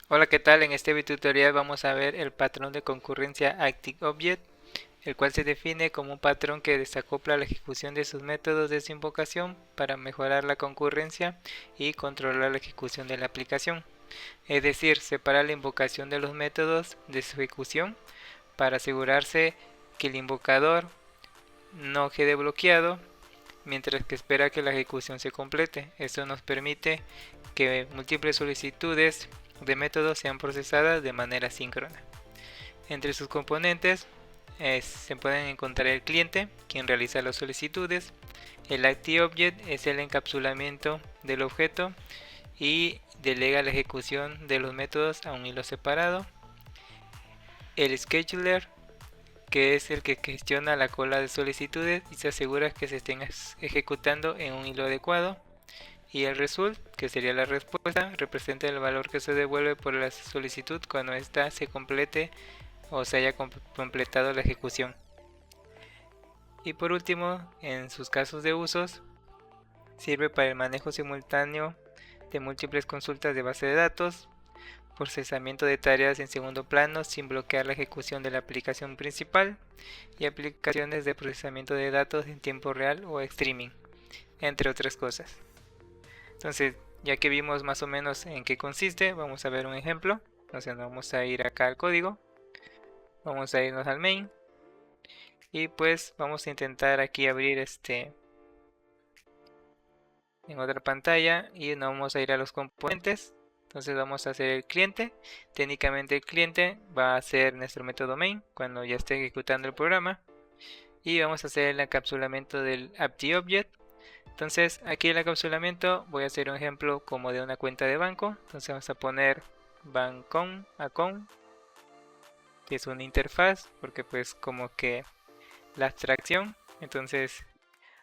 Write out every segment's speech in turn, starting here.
Hola, ¿qué tal? En este tutorial vamos a ver el patrón de concurrencia ActiveObject, el cual se define como un patrón que desacopla la ejecución de sus métodos de su invocación para mejorar la concurrencia y controlar la ejecución de la aplicación. Es decir, separa la invocación de los métodos de su ejecución para asegurarse que el invocador no quede bloqueado mientras que espera que la ejecución se complete. Esto nos permite que múltiples solicitudes de métodos sean procesadas de manera síncrona. Entre sus componentes se pueden encontrar el cliente, quien realiza las solicitudes, el ActiveObject es el encapsulamiento del objeto y delega la ejecución de los métodos a un hilo separado, el Scheduler, que es el que gestiona la cola de solicitudes y se asegura que se estén ejecutando en un hilo adecuado, y el result, que sería la respuesta, representa el valor que se devuelve por la solicitud cuando ésta se complete o se haya completado la ejecución. Y por último, en sus casos de usos, sirve para el manejo simultáneo de múltiples consultas de base de datos, procesamiento de tareas en segundo plano sin bloquear la ejecución de la aplicación principal y aplicaciones de procesamiento de datos en tiempo real o streaming, entre otras cosas. Entonces, ya que vimos más o menos en qué consiste, vamos a ver un ejemplo. Entonces vamos a ir acá al código, vamos a irnos al main y pues vamos a intentar aquí abrir en otra pantalla y nos vamos a ir a los componentes. Entonces vamos a hacer el cliente. Técnicamente el cliente va a ser nuestro método main cuando ya esté ejecutando el programa. Y vamos a hacer el encapsulamiento del ActiveObject. Entonces aquí el encapsulamiento voy a hacer un ejemplo como de una cuenta de banco. Entonces vamos a poner bancom account, que es una interfaz, porque pues como que la abstracción. Entonces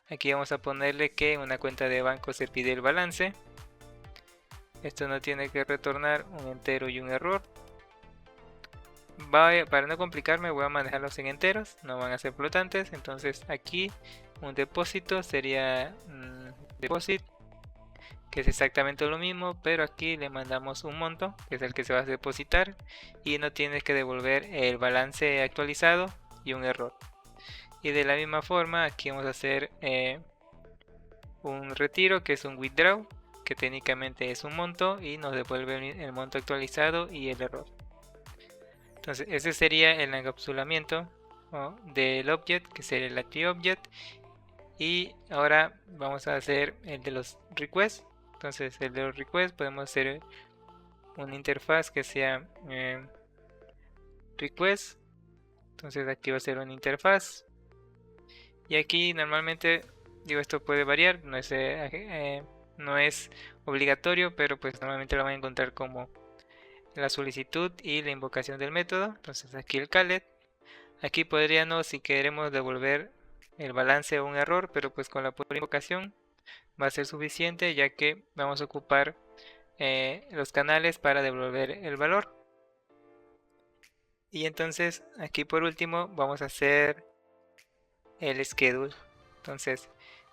aquí vamos a ponerle que en una cuenta de banco se pide el balance. Esto no tiene que retornar un entero y un error. Para no complicarme voy a manejarlos en enteros, no van a ser flotantes. Entonces aquí un depósito sería deposit, que es exactamente lo mismo, pero aquí le mandamos un monto, que es el que se va a depositar, y no tienes que devolver el balance actualizado y un error. Y de la misma forma aquí vamos a hacer un retiro, que es un withdraw, que técnicamente es un monto y nos devuelve el monto actualizado y el error. Entonces ese sería el encapsulamiento del object, que sería el ActiveObject. Y ahora vamos a hacer el de los requests. Entonces el de los requests podemos hacer una interfaz que sea request. Entonces aquí va a ser una interfaz. Y aquí normalmente, digo, esto puede variar, no es obligatorio, pero pues normalmente lo van a encontrar como la solicitud y la invocación del método. Entonces aquí el callet. Aquí podríamos, si queremos, devolver el balance o un error, pero pues con la pura invocación va a ser suficiente, ya que vamos a ocupar los canales para devolver el valor. Y entonces aquí por último vamos a hacer el schedule. Entonces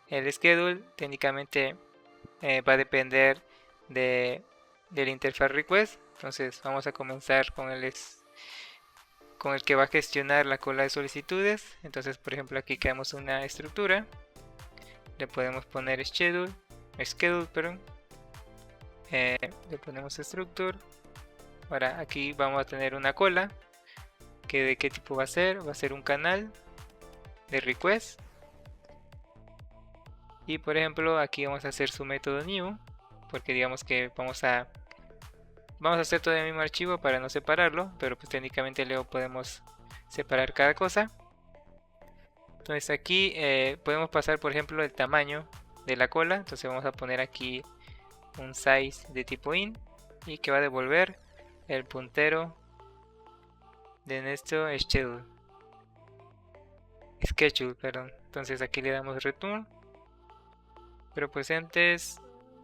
el schedule técnicamente va a depender de, del interface request. Entonces vamos a comenzar con el que va a gestionar la cola de solicitudes. Entonces por ejemplo aquí creamos una estructura, le podemos poner schedule, perdón. Le ponemos structure. Ahora aquí vamos a tener una cola, que de qué tipo va a ser un canal de request. Y por ejemplo aquí vamos a hacer su método new, porque digamos que vamos a hacer todo el mismo archivo para no separarlo, pero pues técnicamente luego podemos separar cada cosa. Entonces aquí podemos pasar por ejemplo el tamaño de la cola. Entonces vamos a poner aquí un size de tipo int y que va a devolver el puntero de nuestro schedule, perdón. Entonces aquí le damos return, pero pues antes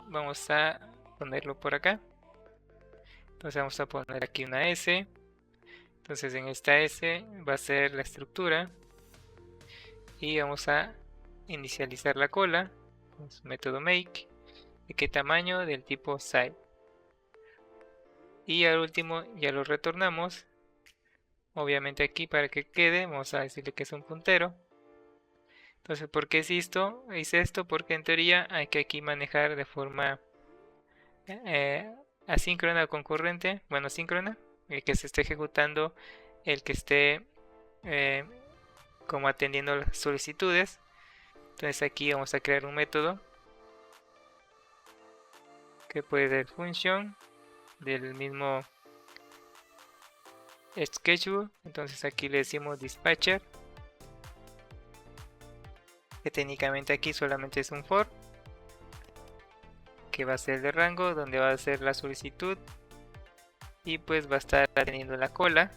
vamos a ponerlo por acá. Entonces vamos a poner aquí una S. Entonces en esta S va a ser la estructura y vamos a inicializar la cola con su método make. ¿De qué tamaño? Del tipo size. y al último ya lo retornamos. Obviamente aquí para que quede vamos a decirle que es un puntero. Entonces, ¿por qué hice esto? Porque en teoría hay que aquí manejar de forma eh, asíncrona o concurrente, bueno, síncrona, el que se esté ejecutando, el que esté eh, como atendiendo las solicitudes. Entonces aquí vamos a crear un método que puede ser función del mismo schedule. Entonces aquí le decimos dispatcher, que técnicamente aquí solamente es un for, que va a ser de rango, donde va a ser la solicitud y pues va a estar atendiendo la cola.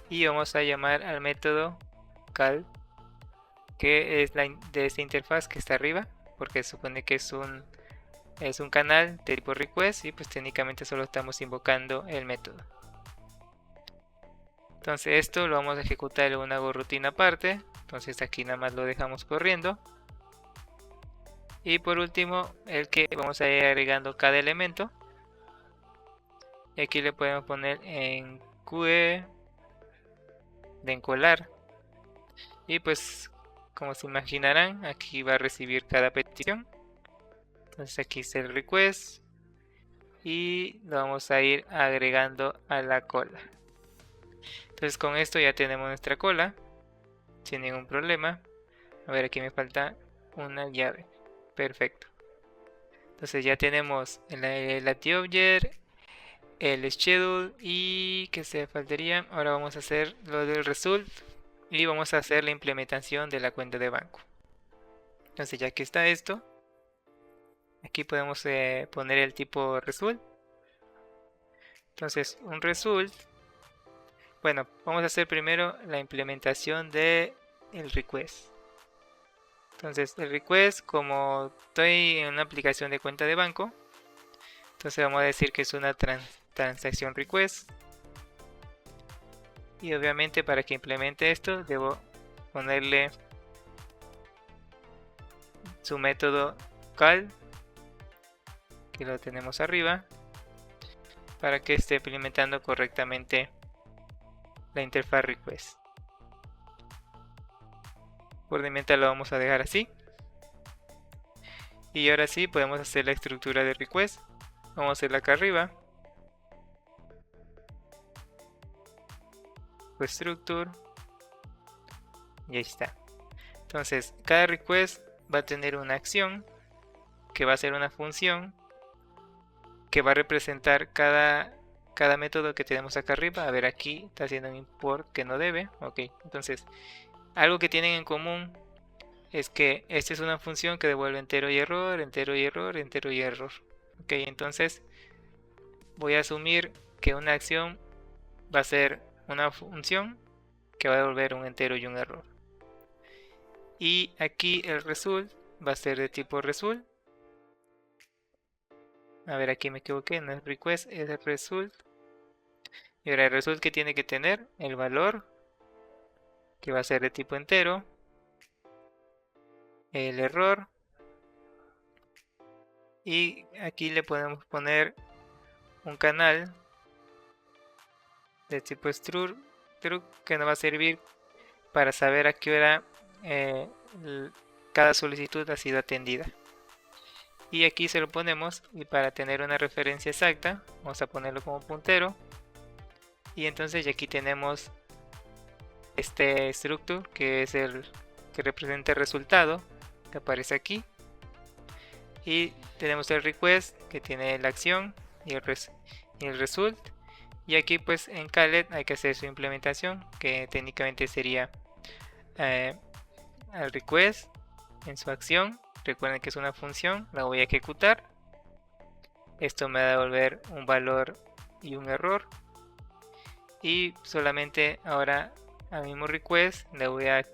Y vamos a llamar al método call, que es de esta interfaz que está arriba, porque supone que es un canal de tipo request y pues técnicamente solo estamos invocando el método. Entonces esto lo vamos a ejecutar en una rutina aparte. Entonces aquí nada más lo dejamos corriendo. Y por último, el que vamos a ir agregando cada elemento. Y aquí le podemos poner en QE de encolar. Y pues como se imaginarán, aquí va a recibir cada petición. Entonces aquí está el request. Y lo vamos a ir agregando a la cola. Entonces con esto ya tenemos nuestra cola sin ningún problema. A ver, aquí me falta una llave. Perfecto. Entonces ya tenemos el ActiveObject, el schedule y que se faltaría. Ahora vamos a hacer lo del result y vamos a hacer la implementación de la cuenta de banco. Entonces ya que está esto, aquí podemos poner el tipo result. Entonces un result. Bueno, vamos a hacer primero la implementación de el request. Entonces el request, como estoy en una aplicación de cuenta de banco, entonces vamos a decir que es una transacción request. Y obviamente para que implemente esto debo ponerle su método call, que lo tenemos arriba, para que esté implementando correctamente la interfaz request. Por de mientras lo vamos a dejar así. Y ahora sí podemos hacer la estructura de request. Vamos a hacerla acá arriba. Structure. Y ahí está. Entonces cada request va a tener una acción que va a ser una función que va a representar cada método que tenemos acá arriba. A ver, aquí está haciendo un import que no debe. Ok, entonces algo que tienen en común es que esta es una función que devuelve entero y error, entero y error, entero y error. Ok, entonces voy a asumir que una acción va a ser una función que va a devolver un entero y un error. Y aquí el result va a ser de tipo result. A ver, aquí me equivoqué, no es request, es el result. Y ahora el result que tiene que tener el valor, que va a ser de tipo entero, el error, y aquí le podemos poner un canal de tipo struct que nos va a servir para saber a qué hora cada solicitud ha sido atendida. Y aquí se lo ponemos, y para tener una referencia exacta vamos a ponerlo como puntero. Y entonces aquí tenemos este structure que es el que representa el resultado que aparece aquí. Y tenemos el request que tiene la acción y el result. Y aquí pues en Calet hay que hacer su implementación, que técnicamente sería al request en su acción. Recuerden que es una función, la voy a ejecutar. Esto me va a devolver un valor y un error. Y solamente ahora al mismo request le voy a,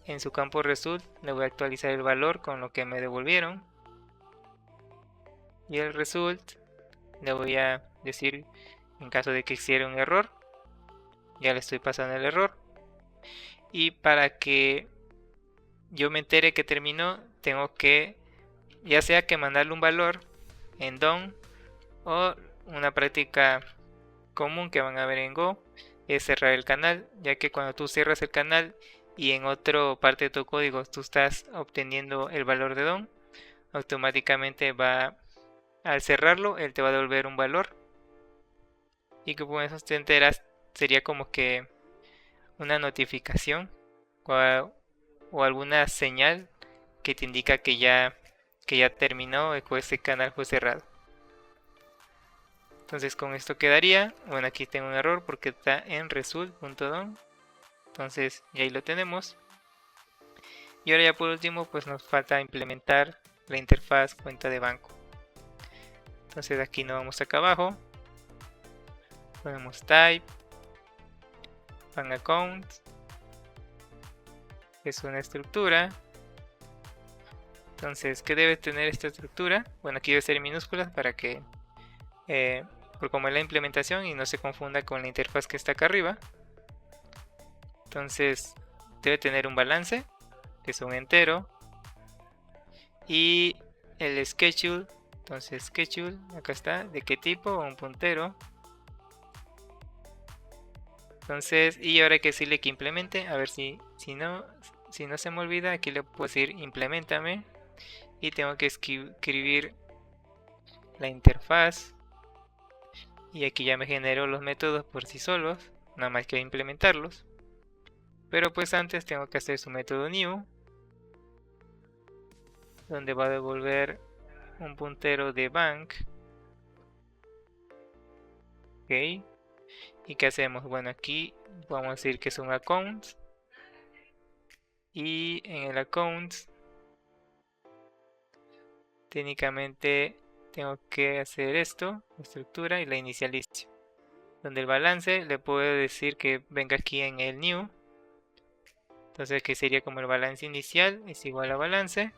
en su campo result, le voy a actualizar el valor con lo que me devolvieron. Y el result le voy a decir, en caso de que existiera un error, ya le estoy pasando el error. Y para que yo me entere que terminó, tengo que, ya sea que mandarle un valor en done, o una práctica común que van a ver en Go es cerrar el canal, ya que cuando tú cierras el canal y en otra parte de tu código tú estás obteniendo el valor de DOM, automáticamente al cerrarlo, él te va a devolver un valor y que con eso te enteras, sería como que una notificación o alguna señal que te indica que ya terminó o ese canal fue cerrado. Entonces con esto quedaría, bueno, aquí tengo un error porque está en result.dom, entonces ya ahí lo tenemos. Y ahora ya por último pues nos falta implementar la interfaz cuenta de banco. Entonces aquí nos vamos acá abajo, ponemos type, bank account, es una estructura. Entonces, ¿qué debe tener esta estructura? Bueno, aquí debe ser en minúsculas para que, por como es la implementación y no se confunda con la interfaz que está acá arriba. Entonces, debe tener un balance, que es un entero, y el schedule. Entonces, schedule, acá está, de qué tipo, un puntero. Entonces, y ahora hay que decirle que implemente, a ver si no se me olvida, aquí le puedo decir implementame y tengo que escribir la interfaz y aquí ya me generó los métodos por sí solos, nada más que implementarlos. Pero pues antes tengo que hacer su método new, donde va a devolver un puntero de bank. Ok. ¿Y qué hacemos? Bueno, aquí vamos a decir que es un account. Y en el account, técnicamente tengo que hacer esto, la estructura y la inicialización. Donde el balance le puedo decir que venga aquí en el new. Entonces que sería como el balance inicial es igual a balance.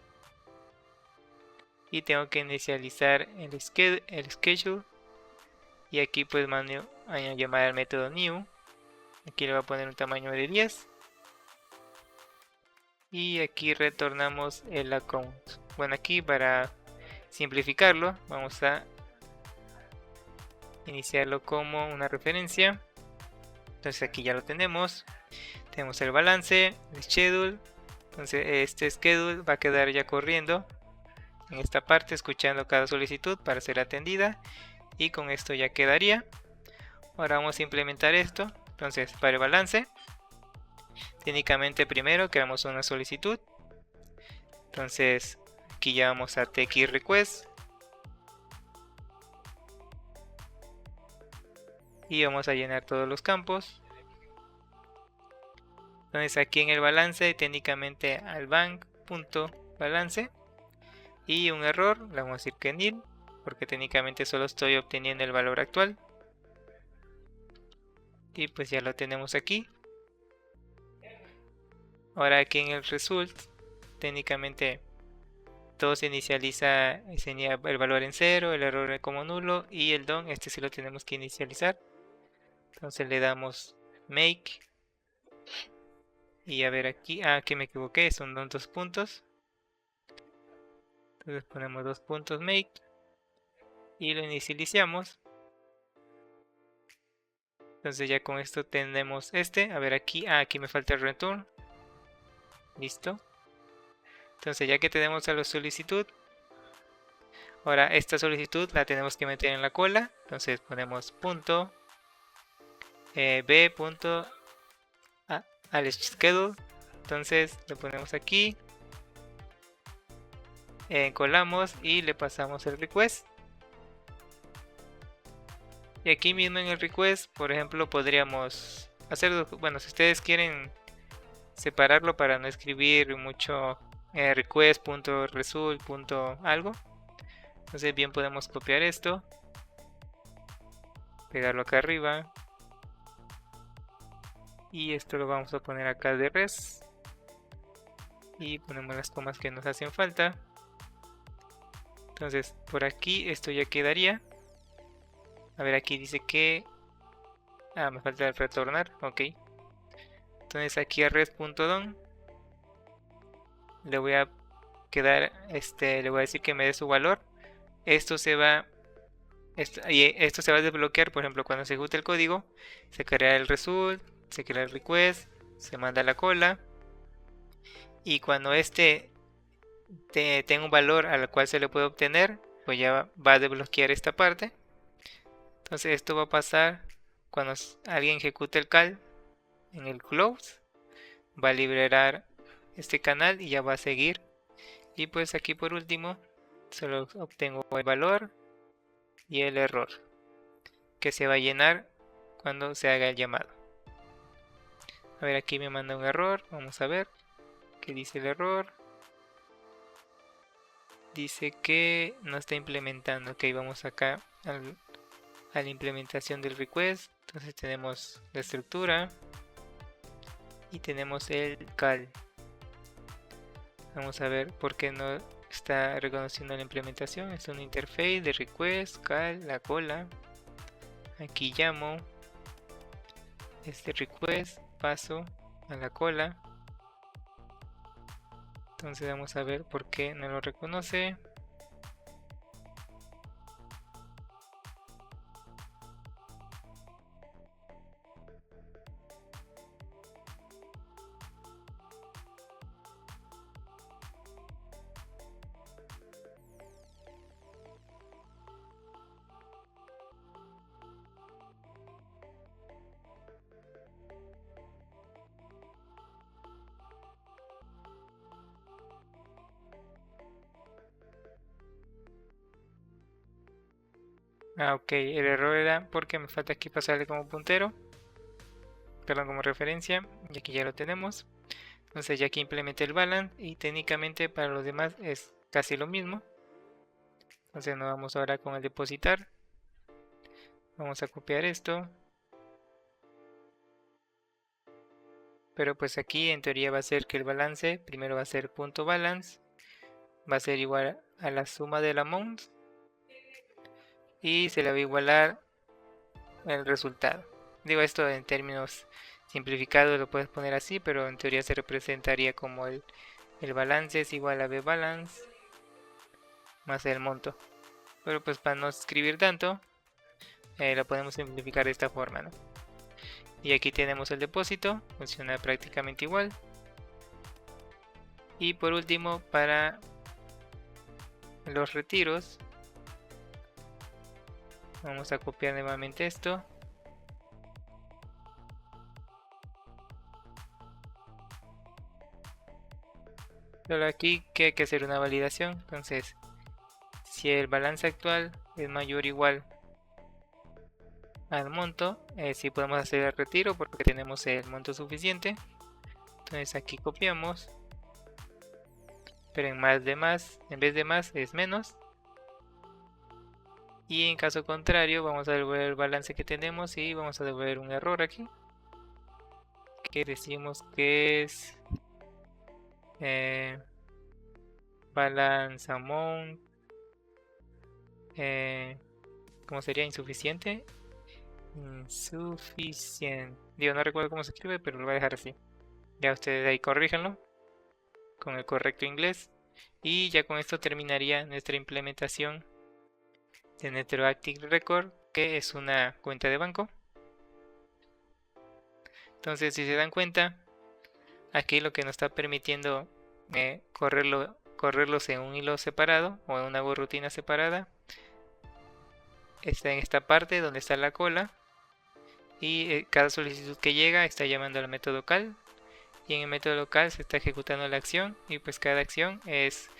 Y tengo que inicializar el schedule. Y aquí pues a llamar al método new. Aquí le voy a poner un tamaño de 10. Y aquí retornamos el account. Bueno, aquí para simplificarlo vamos a iniciarlo como una referencia. Entonces aquí ya lo tenemos. Tenemos el balance, el schedule. Entonces este schedule va a quedar ya corriendo en esta parte, escuchando cada solicitud para ser atendida. Y con esto ya quedaría. Ahora vamos a implementar esto. Entonces para el balance, técnicamente primero creamos una solicitud. Entonces aquí ya vamos a tx request. Y vamos a llenar todos los campos. Entonces aquí en el balance técnicamente al bank.balance y un error, le vamos a decir que nil porque técnicamente solo estoy obteniendo el valor actual. Y pues ya lo tenemos aquí. Ahora aquí en el result técnicamente todo se inicializa, el valor en 0, el error como nulo y el DOM, este sí lo tenemos que inicializar. Entonces le damos make. Y a ver aquí, que me equivoqué, son 2 puntos. Entonces ponemos 2 puntos make. Y lo inicializamos. Entonces ya con esto tenemos este. A ver aquí, aquí me falta el return. Listo. Entonces ya que tenemos a la solicitud. Ahora esta solicitud la tenemos que meter en la cola. Entonces ponemos punto b punto al schedule. Entonces lo ponemos aquí. Colamos y le pasamos el request. Y aquí mismo en el request, por ejemplo, podríamos hacer, bueno, si ustedes quieren separarlo para no escribir mucho request.result.algo, entonces bien podemos copiar esto, pegarlo acá arriba y esto lo vamos a poner acá de res y ponemos las comas que nos hacen falta. Entonces por aquí esto ya quedaría. A ver, aquí dice que me falta retornar, ok. Entonces aquí a res.dom le voy a quedar, le voy a decir que me dé su valor. Esto se va esto se va a desbloquear, por ejemplo, cuando se ejecute el código, se crea el result, se crea el request, se manda a la cola, y cuando tenga un valor al cual se le puede obtener, pues ya va a desbloquear esta parte. Entonces esto va a pasar cuando alguien ejecute el call en el close, va a liberar este canal y ya va a seguir. Y pues aquí por último solo obtengo el valor y el error que se va a llenar cuando se haga el llamado. A ver, aquí me manda un error, vamos a ver qué dice el error. Dice que no está implementando. Ok, vamos acá a la implementación del request. Entonces tenemos la estructura y tenemos el call. Vamos a ver por qué no está reconociendo la implementación. Es una interface de request, call, la cola. Aquí llamo este request, paso a la cola. Entonces vamos a ver por qué no lo reconoce. Ah, ok, el error era porque me falta aquí pasarle como puntero, perdón, como referencia, y aquí ya lo tenemos. Entonces ya aquí implementé el balance y técnicamente para los demás es casi lo mismo. Entonces nos vamos ahora con el depositar. Vamos a copiar esto. Pero pues aquí en teoría va a ser que el balance, primero va a ser punto balance, va a ser igual a la suma del amount y se le va a igualar el resultado. Digo esto en términos simplificados, lo puedes poner así, pero en teoría se representaría como el balance es igual a b balance más el monto. Pero pues para no escribir tanto, lo podemos simplificar de esta forma, ¿no? Y aquí tenemos el depósito, funciona prácticamente igual. Y por último, para los retiros, vamos a copiar nuevamente esto. Pero aquí que hay que hacer una validación. Entonces, si el balance actual es mayor o igual al monto, si podemos hacer el retiro porque tenemos el monto suficiente. Entonces aquí copiamos, pero en en vez de más es menos. Y en caso contrario vamos a devolver el balance que tenemos y vamos a devolver un error aquí, que decimos que es balance amount, ¿cómo sería? Insuficiente. Insuficiente. Digo, no recuerdo cómo se escribe, pero lo voy a dejar así. Ya ustedes ahí corríjanlo con el correcto inglés. Y ya con esto terminaría nuestra implementación de nuestro Active Record, que es una cuenta de banco. Entonces, si se dan cuenta, aquí lo que nos está permitiendo correrlos en un hilo separado o en una rutina separada está en esta parte donde está la cola. Y cada solicitud que llega está llamando al método call, y en el método local se está ejecutando la acción, y pues cada acción es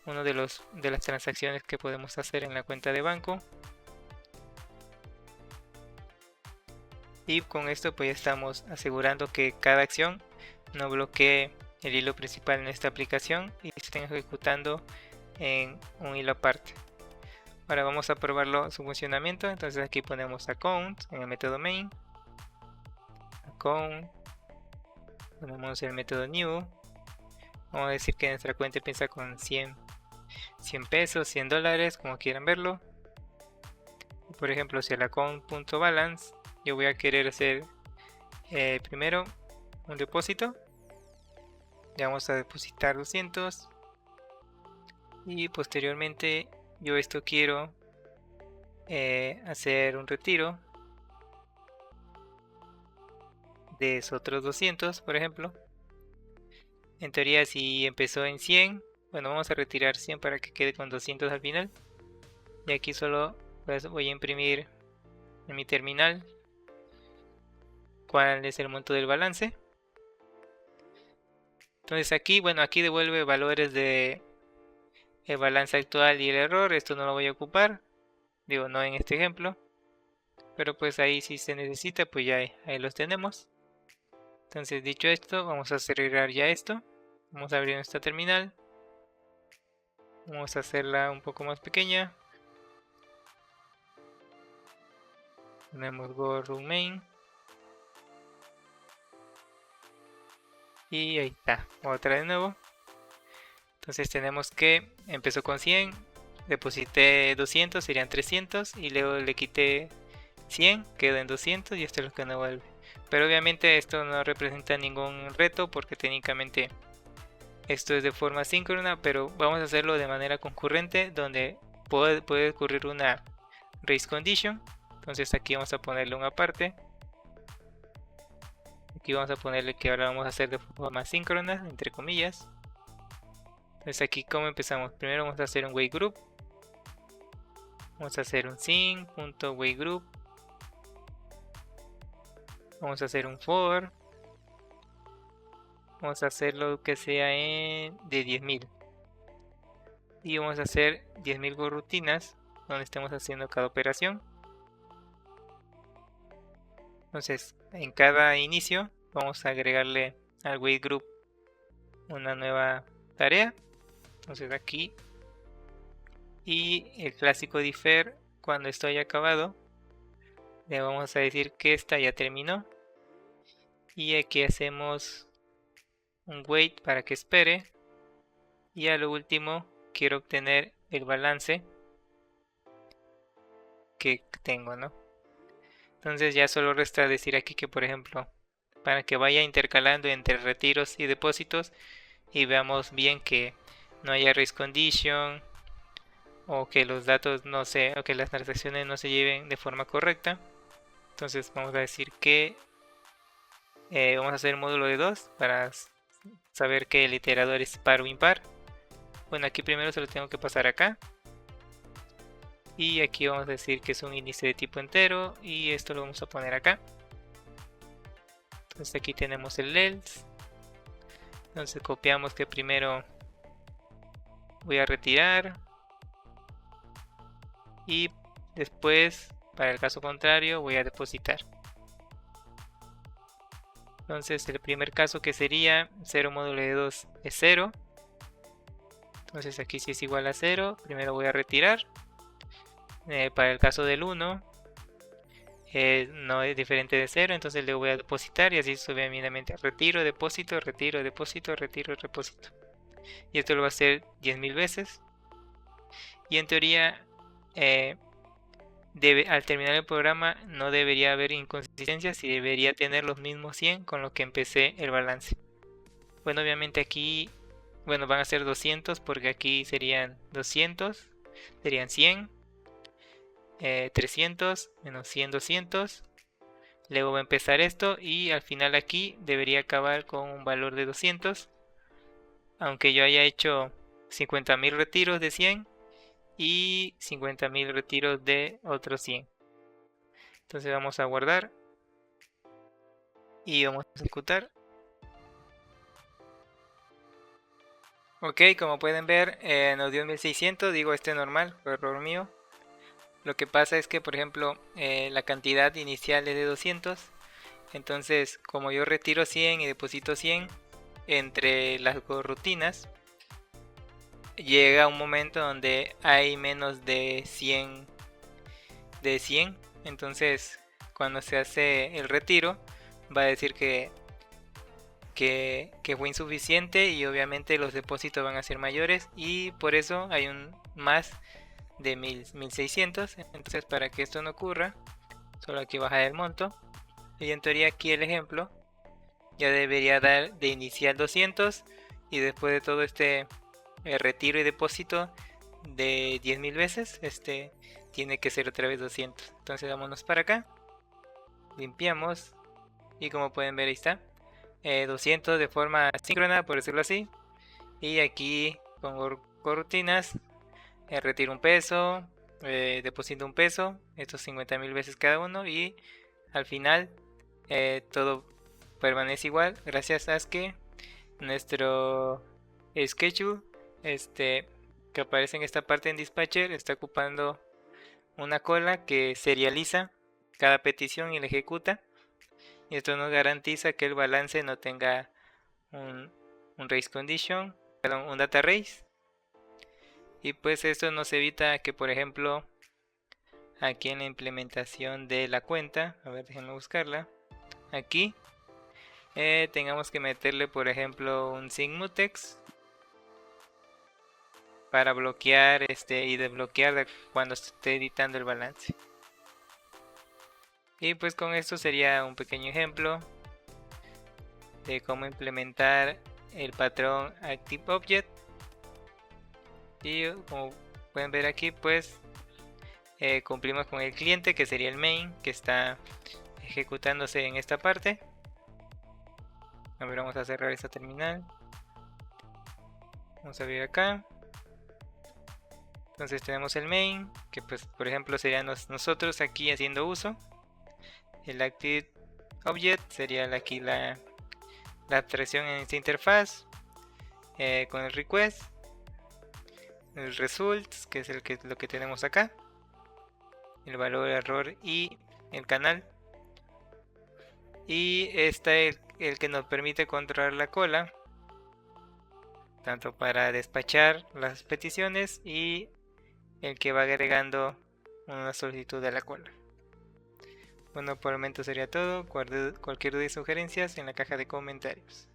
uno de las transacciones que podemos hacer en la cuenta de banco. Y con esto pues ya estamos asegurando que cada acción no bloquee el hilo principal en esta aplicación y se estén ejecutando en un hilo aparte. Ahora vamos a probarlo su funcionamiento. Entonces aquí ponemos account en el método main, account, ponemos el método new. Vamos a decir que nuestra cuenta empieza con 100 pesos, 100 dólares, como quieran verlo. Por ejemplo, si el account.balance, yo voy a querer hacer primero un depósito. Ya vamos a depositar 200. Y posteriormente yo esto quiero hacer un retiro de esos otros 200, por ejemplo. En teoría, si empezó en 100, bueno, vamos a retirar 100 para que quede con 200 al final. Y aquí solo pues, voy a imprimir en mi terminal cuál es el monto del balance. Entonces aquí, bueno, aquí devuelve valores de el balance actual y el error. Esto no lo voy a ocupar, digo, no en este ejemplo, pero pues ahí si se necesita, pues ya ahí los tenemos. Entonces, dicho esto, vamos a cerrar ya esto. Vamos a abrir nuestra terminal. Vamos a hacerla un poco más pequeña. Ponemos go root main. Y ahí está, otra de nuevo. Entonces tenemos que empezó con 100, deposité 200, serían 300 y luego le quité 100, quedó en 200 y esto es lo que no vuelve. Pero obviamente esto no representa ningún reto porque técnicamente esto es de forma síncrona, pero vamos a hacerlo de manera concurrente donde puede ocurrir una race condition. Entonces aquí vamos a ponerle una aparte. Aquí vamos a ponerle que ahora vamos a hacer de forma síncrona, entre comillas. Entonces aquí como empezamos, primero vamos a hacer un wait group. Vamos a hacer un sync.waitGroup. Vamos a hacer un for. Vamos a hacer lo que sea de 10.000. Y vamos a hacer 10.000 rutinas donde estemos haciendo cada operación. Entonces en cada inicio vamos a agregarle al wait group una nueva tarea. Entonces aquí, y el clásico differ, cuando esto haya acabado le vamos a decir que esta ya terminó, y aquí hacemos un wait para que espere, y a lo último quiero obtener el balance que tengo, ¿no? Entonces ya solo resta decir aquí que, por ejemplo, para que vaya intercalando entre retiros y depósitos y veamos bien que no haya race condition o que los datos no se, o que las transacciones no se lleven de forma correcta. Entonces vamos a decir que vamos a hacer un módulo de 2 para saber que el iterador es par o impar. Bueno, aquí primero se lo tengo que pasar acá. Y aquí vamos a decir que es un índice de tipo entero y esto lo vamos a poner acá. Entonces aquí tenemos el else. Entonces copiamos que primero voy a retirar y después, para el caso contrario, voy a depositar. Entonces el primer caso, que sería 0 módulo de 2 es 0. Entonces aquí si es igual a 0, primero voy a retirar. Para el caso del 1 no es diferente de 0, entonces le voy a depositar y así sucesivamente. Retiro, depósito, retiro, depósito, retiro, depósito. Y esto lo va a hacer 10.000 veces. Y en teoría, al terminar el programa no debería haber inconsistencias y debería tener los mismos 100 con lo que empecé el balance. Bueno, obviamente aquí, bueno, van a ser 200 porque aquí serían 200, serían 100. 300 menos 100, 200. Luego va a empezar esto y al final aquí debería acabar con un valor de 200. Aunque yo haya hecho 50.000 retiros de 100 y 50.000 retiros de otros 100. Entonces vamos a guardar y vamos a ejecutar. Ok, como pueden ver, nos dio 1600. Digo, este es normal, fue error mío. Lo que pasa es que, por ejemplo, la cantidad inicial es de 200. Entonces, como yo retiro 100 y deposito 100 entre las rutinas, llega un momento donde hay menos de 100 de 100. Entonces, cuando se hace el retiro, va a decir que fue insuficiente y obviamente los depósitos van a ser mayores y por eso hay un más de 1600. Entonces, para que esto no ocurra, solo hay que bajar el monto. Y en teoría aquí el ejemplo ya debería dar de inicial 200 y después de todo este retiro y depósito de 10.000 veces, tiene que ser otra vez 200. Entonces vámonos para acá, limpiamos y como pueden ver ahí está, 200 de forma síncrona, por decirlo así. Y aquí pongo corrutinas, retiro un peso, deposito un peso, estos 50.000 veces cada uno, y al final todo permanece igual gracias a que nuestro schedule que aparece en esta parte en dispatcher está ocupando una cola que serializa cada petición y la ejecuta, y esto nos garantiza que el balance no tenga un race condition, perdón, un data race. Y pues esto nos evita que, por ejemplo, aquí en la implementación de la cuenta, a ver, déjenme buscarla, aquí tengamos que meterle, por ejemplo, un sync mutex para bloquear y desbloquear cuando esté editando el balance. Y pues con esto sería un pequeño ejemplo de cómo implementar el patrón ActiveObject. Y como pueden ver aquí, pues cumplimos con el cliente, que sería el main, que está ejecutándose en esta parte. A ver, vamos a cerrar esta terminal, vamos a abrir acá. Entonces tenemos el main, que pues por ejemplo seríamos nosotros aquí haciendo uso. El ActiveObject sería aquí la abstracción en esta interfaz, con el request, el results, que es lo que tenemos acá, el valor, error y el canal. Y este es el que nos permite controlar la cola, tanto para despachar las peticiones y el que va agregando una solicitud de la cola. Bueno, por el momento sería todo. Cualquier duda y sugerencias en la caja de comentarios.